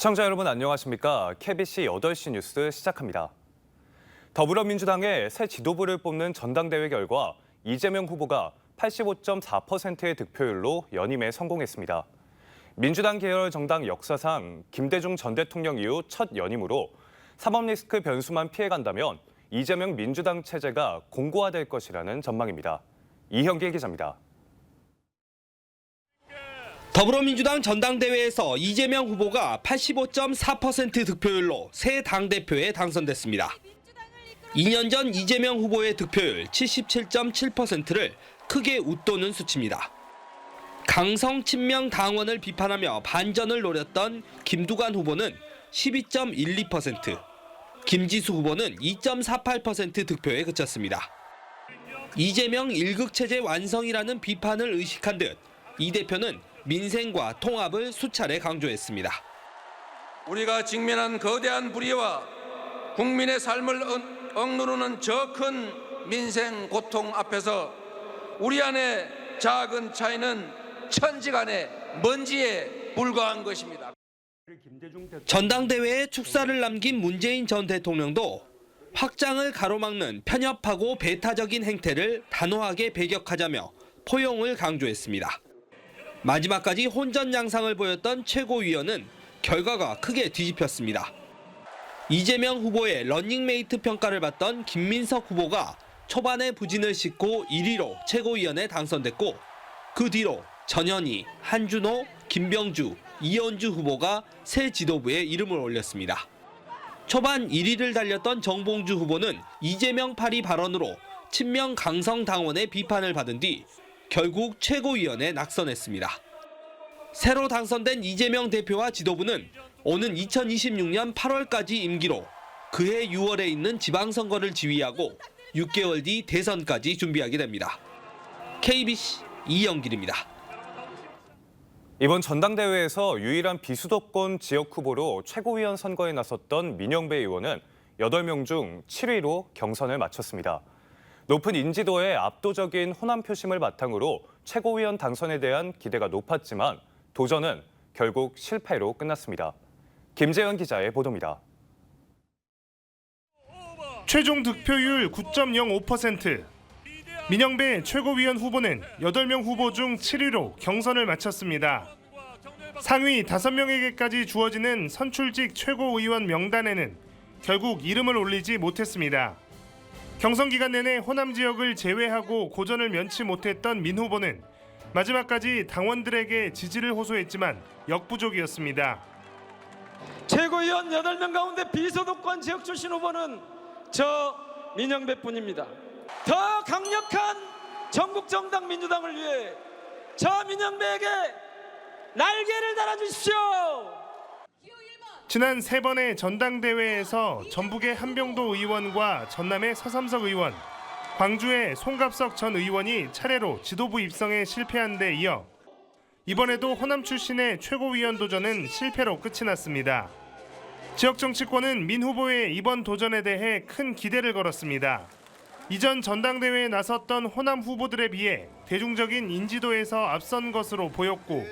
시청자 여러분 안녕하십니까? KBC 8시 뉴스 시작합니다. 더불어민주당의 새 지도부를 뽑는 전당대회 결과 이재명 후보가 85.4%의 득표율로 연임에 성공했습니다. 민주당 계열 정당 역사상 김대중 전 대통령 이후 첫 연임으로 사법 리스크 변수만 피해간다면 이재명 민주당 체제가 공고화될 것이라는 전망입니다. 이형길 기자입니다. 더불어민주당 전당대회에서 이재명 후보가 85.4% 득표율로 새 당대표에 당선됐습니다. 2년 전 이재명 후보의 득표율 77.7%를 크게 웃도는 수치입니다. 강성 친명 당원을 비판하며 반전을 노렸던 김두관 후보는 12.12%, 김지수 후보는 2.48% 득표에 그쳤습니다. 이재명 일극체제 완성이라는 비판을 의식한 듯 이 대표는 민생과 통합을 수차례 강조했습니다. 우리가 직면한 거대한 불의와 국민의 삶을 억누르는 저 큰 민생 고통 앞에서 우리 안의 작은 차이는 천지간의 먼지에 불과한 것입니다. 전당대회에 축사를 남긴 문재인 전 대통령도 확장을 가로막는 편협하고 배타적인 행태를 단호하게 배격하자며 포용을 강조했습니다. 마지막까지 혼전양상을 보였던 최고위원은 결과가 크게 뒤집혔습니다. 이재명 후보의 러닝메이트 평가를 받던 김민석 후보가 초반에 부진을 싣고 1위로 최고위원에 당선됐고 그 뒤로 전현희, 한준호, 김병주, 이현주 후보가 새 지도부에 이름을 올렸습니다. 초반 1위를 달렸던 정봉주 후보는 이재명 파리 발언으로 친명 강성 당원의 비판을 받은 뒤 결국 최고위원에 낙선했습니다. 새로 당선된 이재명 대표와 지도부는 오는 2026년 8월까지 임기로 그해 6월에 있는 지방선거를 지휘하고 6개월 뒤 대선까지 준비하게 됩니다. KBC 이영길입니다. 이번 전당대회에서 유일한 비수도권 지역 후보로 최고위원 선거에 나섰던 민영배 의원은 8명 중 7위로 경선을 마쳤습니다. 높은 인지도에 압도적인 호남 표심을 바탕으로 최고위원 당선에 대한 기대가 높았지만 도전은 결국 실패로 끝났습니다. 김재현 기자의 보도입니다. 최종 득표율 9.05%. 민영배 최고위원 후보는 8명 후보 중 7위로 경선을 마쳤습니다. 상위 5명에게까지 주어지는 선출직 최고의원 명단에는 결국 이름을 올리지 못했습니다. 경선 기간 내내 호남 지역을 제외하고 고전을 면치 못했던 민 후보는 마지막까지 당원들에게 지지를 호소했지만 역부족이었습니다. 최고위원 8명 가운데 비소득권 지역 출신 후보는 저 민영배뿐입니다. 더 강력한 전국 정당 민주당을 위해 저 민영배에게 날개를 달아주십시오. 지난 3번의 전당대회에서 전북의 한병도 의원과 전남의 서삼석 의원, 광주의 송갑석 전 의원이 차례로 지도부 입성에 실패한 데 이어 이번에도 호남 출신의 최고위원 도전은 실패로 끝이 났습니다. 지역 정치권은 민 후보의 이번 도전에 대해 큰 기대를 걸었습니다. 이전 전당대회에 나섰던 호남 후보들에 비해 대중적인 인지도에서 앞선 것으로 보였고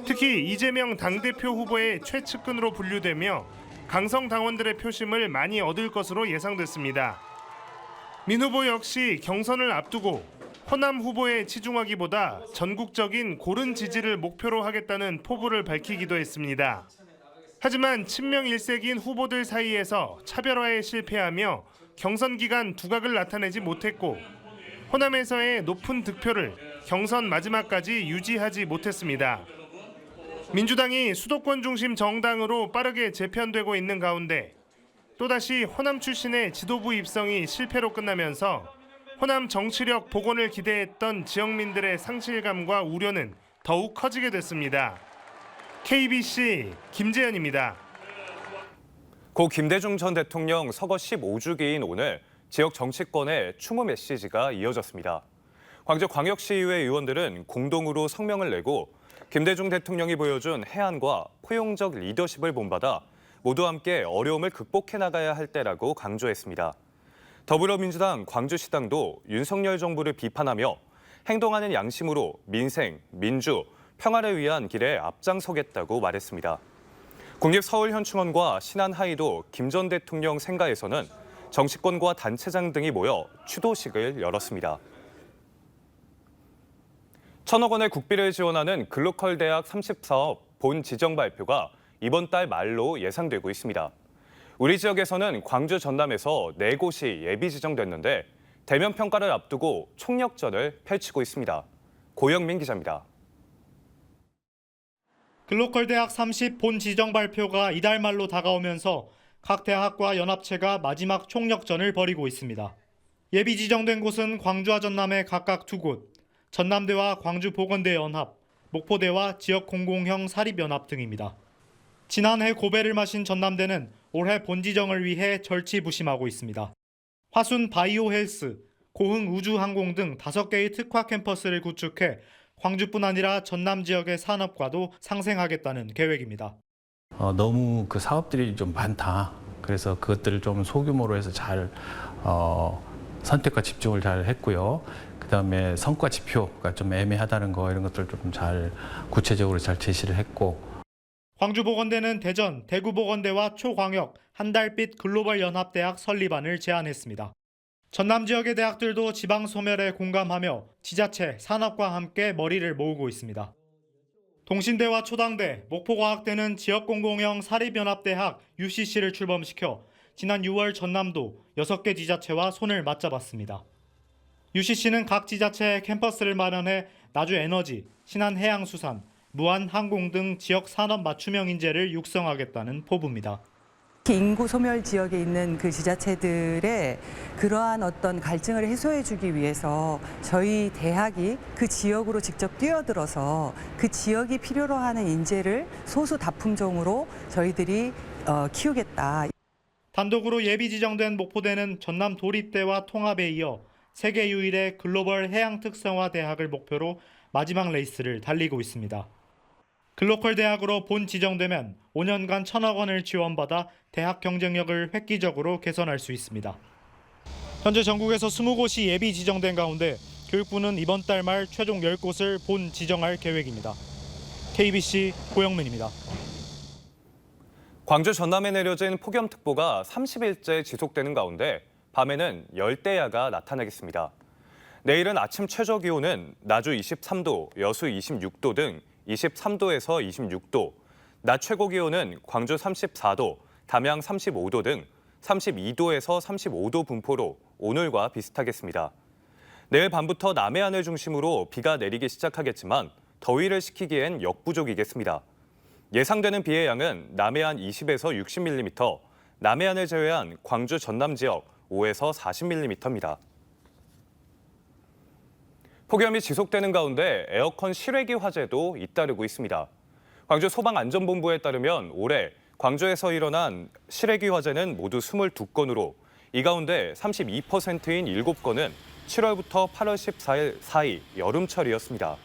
특히 이재명 당대표 후보의 최측근으로 분류되며 강성 당원들의 표심을 많이 얻을 것으로 예상됐습니다. 민 후보 역시 경선을 앞두고 호남 후보에 치중하기보다 전국적인 고른 지지를 목표로 하겠다는 포부를 밝히기도 했습니다. 하지만 친명 일색인 후보들 사이에서 차별화에 실패하며 경선 기간 두각을 나타내지 못했고 호남에서의 높은 득표를 경선 마지막까지 유지하지 못했습니다. 민주당이 수도권 중심 정당으로 빠르게 재편되고 있는 가운데 또다시 호남 출신의 지도부 입성이 실패로 끝나면서 호남 정치력 복원을 기대했던 지역민들의 상실감과 우려는 더욱 커지게 됐습니다. KBC 김재현입니다. 고 김대중 전 대통령 서거 15주기인 오늘 지역 정치권의 추모 메시지가 이어졌습니다. 광주광역시의회 의원들은 공동으로 성명을 내고 김대중 대통령이 보여준 해안과 포용적 리더십을 본받아 모두 함께 어려움을 극복해 나가야 할 때라고 강조했습니다. 더불어민주당 광주시당도 윤석열 정부를 비판하며 행동하는 양심으로 민생, 민주, 평화를 위한 길에 앞장서겠다고 말했습니다. 국립서울현충원과 신안하이도 김 전 대통령 생가에서는 정치권과 단체장 등이 모여 추도식을 열었습니다. 1,000억 원의 국비를 지원하는 글로컬 대학 30사업 본 지정 발표가 이번 달 말로 예상되고 있습니다. 우리 지역에서는 광주 전남에서 4곳이 예비 지정됐는데 대면 평가를 앞두고 총력전을 펼치고 있습니다. 고영민 기자입니다. 글로컬 대학 30 본 지정 발표가 이달 말로 다가오면서 각 대학과 연합체가 마지막 총력전을 벌이고 있습니다. 예비 지정된 곳은 광주와 전남의 각각 2곳, 전남대와 광주보건대 연합, 목포대와 지역공공형 사립연합 등입니다. 지난해 고배를 마신 전남대는 올해 본 지정을 위해 절치부심하고 있습니다. 화순 바이오헬스, 고흥 우주항공 등 5개의 특화 캠퍼스를 구축해 광주뿐 아니라 전남 지역의 산업과도 상생하겠다는 계획입니다. 너무 그 사업들이 좀 많다. 그래서 그것들을 좀 소규모로 해서 잘 선택과 집중을 잘 했고요. 그다음에 성과 지표가 좀 애매하다는 거 이런 것들 좀 잘 구체적으로 잘 제시를 했고. 광주보건대는 대전, 대구보건대와 초광역, 한달빛 글로벌 연합대학 설립안을 제안했습니다. 전남 지역의 대학들도 지방 소멸에 공감하며 지자체, 산업과 함께 머리를 모으고 있습니다. 동신대와 초당대, 목포과학대는 지역공공형 사립연합대학 UCC를 출범시켜 지난 6월 전남도 6개 지자체와 손을 맞잡았습니다. UCC는 각 지자체에 캠퍼스를 마련해 나주에너지, 신안해양수산, 무안항공 등 지역 산업 맞춤형 인재를 육성하겠다는 포부입니다. 인구 소멸 지역에 있는 그 지자체들의 그러한 어떤 갈증을 해소해주기 위해서 저희 대학이 그 지역으로 직접 뛰어들어서 그 지역이 필요로 하는 인재를 소수 다품종으로 저희들이 키우겠다. 단독으로 예비 지정된 목포대는 전남 도립대와 통합에 이어 세계 유일의 글로벌 해양 특성화 대학을 목표로 마지막 레이스를 달리고 있습니다. 글로컬 대학으로 본 지정되면 5년간 1,000억 원을 지원받아 대학 경쟁력을 획기적으로 개선할 수 있습니다. 현재 전국에서 20곳이 예비 지정된 가운데 교육부는 이번 달 말 최종 10곳을 본 지정할 계획입니다. KBC 고영민입니다. 광주 전남에 내려진 폭염특보가 30일째 지속되는 가운데 밤에는 열대야가 나타나겠습니다. 내일은 아침 최저기온은 나주 23도, 여수 26도 등 23도에서 26도, 낮 최고기온은 광주 34도, 담양 35도 등 32도에서 35도 분포로 오늘과 비슷하겠습니다. 내일 밤부터 남해안을 중심으로 비가 내리기 시작하겠지만 더위를 식히기엔 역부족이겠습니다. 예상되는 비의 양은 남해안 20에서 60mm, 남해안을 제외한 광주 전남 지역 5에서 40mm입니다. 폭염이 지속되는 가운데 에어컨 실외기 화재도 잇따르고 있습니다. 광주 소방안전본부에 따르면 올해 광주에서 일어난 실외기 화재는 모두 22건으로 이 가운데 32%인 7건은 7월부터 8월 14일 사이 여름철이었습니다.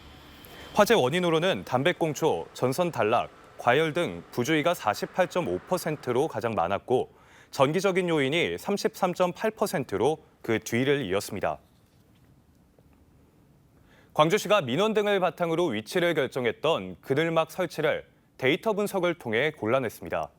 화재 원인으로는 담배꽁초, 전선 단락, 과열 등 부주의가 48.5%로 가장 많았고 전기적인 요인이 33.8%로 그 뒤를 이었습니다. 광주시가 민원 등을 바탕으로 위치를 결정했던 그늘막 설치를 데이터 분석을 통해 골라냈습니다.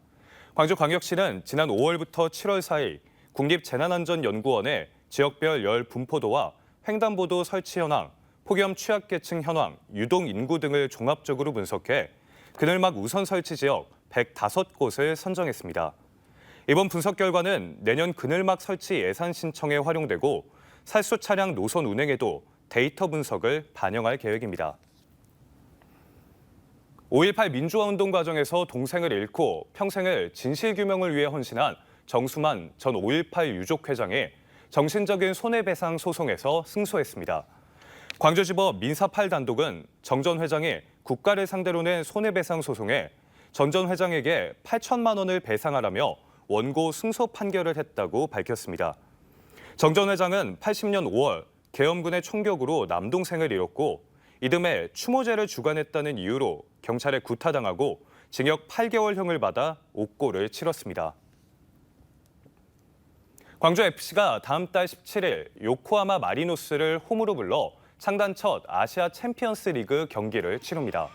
광주광역시는 지난 5월부터 7월 사이 국립재난안전연구원에 지역별 열 분포도와 횡단보도 설치 현황, 폭염 취약계층 현황, 유동 인구 등을 종합적으로 분석해 그늘막 우선 설치 지역 105곳을 선정했습니다. 이번 분석 결과는 내년 그늘막 설치 예산 신청에 활용되고 살수 차량 노선 운행에도 데이터 분석을 반영할 계획입니다. 5.18 민주화 운동 과정에서 동생을 잃고 평생을 진실규명을 위해 헌신한 정수만 전 5.18 유족회장이 정신적인 손해배상 소송에서 승소했습니다. 광주지법 민사 8단독은 정 전 회장이 국가를 상대로 낸 손해배상 소송에 전 전 회장에게 8천만 원을 배상하라며 원고 승소 판결을 했다고 밝혔습니다. 정 전 회장은 80년 5월 계엄군의 총격으로 남동생을 잃었고 이듬해 추모제를 주관했다는 이유로 경찰에 구타당하고 징역 8개월형을 받아 옥고를 치렀습니다. 광주FC가 다음 달 17일 요코하마 마리노스를 홈으로 불러 창단 첫 아시아 챔피언스 리그 경기를 치릅니다.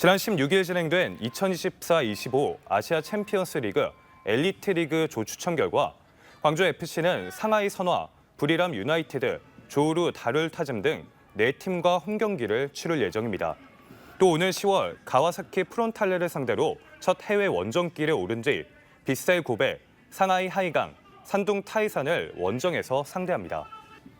지난 16일 진행된 2024-25 아시아 챔피언스 리그 엘리트 리그 조 추첨 결과 광주 FC는 상하이 선화, 부리람 유나이티드, 조우루 다룰 타즘 등 4팀과 홈경기를 치를 예정입니다. 또 오늘 10월 가와사키 프론탈레를 상대로 첫 해외 원정길에 오른 뒤 빗셀 고베, 상하이 하이강, 산둥 타이산을 원정에서 상대합니다.